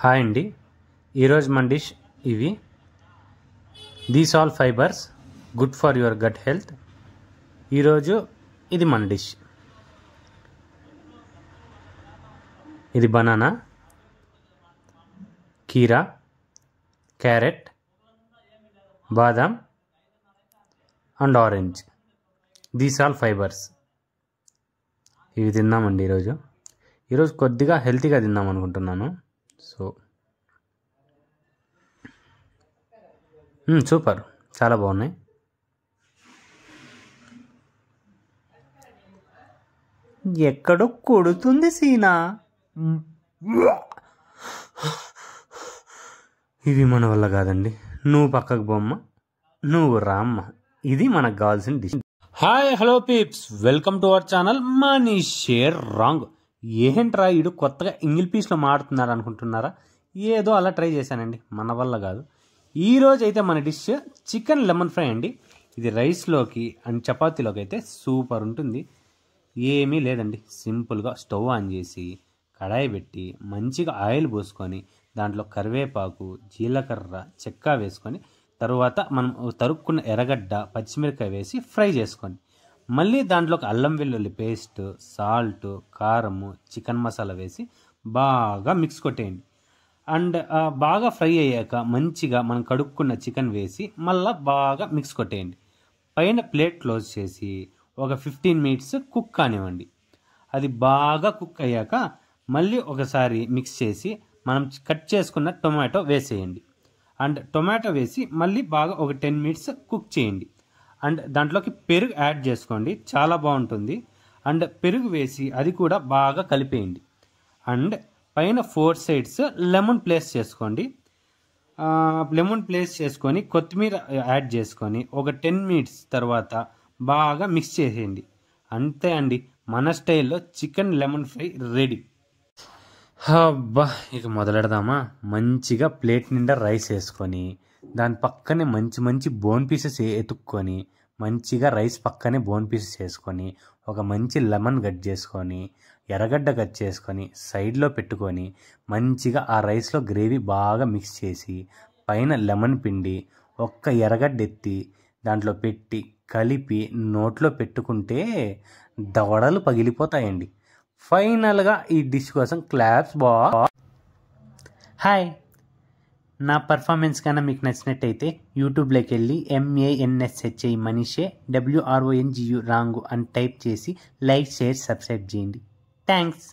Hi అండి. ఈరోజు మన డిష్ ఇవి. These all fibres good for your gut health. ఈరోజు ఇది మన డిష్. ఇది బనానా, కీరా, క్యారెట్, బాదాం and orange. These all fibres. ఇవి తిన్నామండి ఈరోజు కొద్దిగా హెల్తీగా తిందాం అనుకుంటున్నాను. సో సూపర్, చాలా బాగున్నాయి. ఎక్కడో కొడుతుంది సీనా. ఇవి మన వల్ల కాదండి. నువ్వు పక్కకు బొమ్మ, నువ్వు రామ్మ. ఇది మనకు కావాల్సిన dish. Hi, hello peeps, welcome to our channel money share wrong. ఏంట్రా ఇడు కొత్తగా ఇంగిల్ పీస్లో మాడుతున్నారు అనుకుంటున్నారా? ఏదో అలా ట్రై చేశానండి, మన వల్ల కాదు. ఈరోజు అయితే మన డిష్ చికెన్ లెమన్ ఫ్రై అండి. ఇది రైస్లోకి అండ్ చపాతీలోకి అయితే సూపర్ ఉంటుంది. ఏమీ లేదండి, సింపుల్గా స్టవ్ ఆన్ చేసి కడాయి పెట్టి మంచిగా ఆయిల్ పోసుకొని దాంట్లో కరివేపాకు, జీలకర్ర, చెక్క వేసుకొని తరువాత మనం తరుక్కున్న ఎర్రగడ్డ, పచ్చిమిరపకాయ వేసి ఫ్రై చేసుకోండి. మళ్ళీ దాంట్లోకి అల్లం వెల్లుల్లి పేస్ట్, సాల్ట్, కారము, చికెన్ మసాలా వేసి బాగా మిక్స్ కొట్టేయండి. అండ్ బాగా ఫ్రై అయ్యాక మంచిగా మనం కడుక్కున్న చికెన్ వేసి మళ్ళీ బాగా మిక్స్ కొట్టేయండి. పైన ప్లేట్ క్లోజ్ చేసి ఒక 15 మినిట్స్ కుక్ కానివ్వండి. అది బాగా కుక్ అయ్యాక మళ్ళీ ఒకసారి మిక్స్ చేసి మనం కట్ చేసుకున్న టొమాటో వేసేయండి. అండ్ టొమాటో వేసి మళ్ళీ బాగా ఒక 10 మినిట్స్ కుక్ చేయండి. అండ్ దాంట్లోకి పెరుగు యాడ్ చేసుకోండి, చాలా బాగుంటుంది. అండ్ పెరుగు వేసి అది కూడా బాగా కలిపేయండి. అండ్ పైన 4 సైడ్స్ లెమన్ ప్లేస్ చేసుకోండి. లెమన్ ప్లేస్ చేసుకొని కొత్తిమీర యాడ్ చేసుకొని ఒక 10 మినిట్స్ తర్వాత బాగా మిక్స్ చేసేయండి. అంతే అండి, మన స్టైల్లో చికెన్ లెమన్ ఫ్రై రెడీ. అబ్బా, ఇక మొదలెడదామా? మంచిగా ప్లేట్ నిండా రైస్ వేసుకొని దాని పక్కనే మంచి మంచి బోన్ పీసెస్ ఎతుక్కొని మంచిగా రైస్ పక్కనే బోన్ పీసెస్ వేసుకొని ఒక మంచి లెమన్ కట్ చేసుకొని ఎర్రగడ్డ కట్ చేసుకొని సైడ్లో పెట్టుకొని మంచిగా ఆ రైస్లో గ్రేవీ బాగా మిక్స్ చేసి పైన లెమన్ పిండి ఒక్క ఎర్రగడ్డ ఎత్తి దాంట్లో పెట్టి కలిపి నోట్లో పెట్టుకుంటే దవడలు పగిలిపోతాయండి. ఫైనల్గా ఈ డిష్ కోసం క్లాప్స్. హాయ్, నా పర్ఫార్మెన్స్ కన్నా మీకు నచ్చినట్టయితే యూట్యూబ్లోకి వెళ్ళి MANSHI మనీషే WRONGU రాంగు అని టైప్ చేసి లైక్, షేర్, సబ్స్క్రైబ్ చేయండి. థ్యాంక్స్.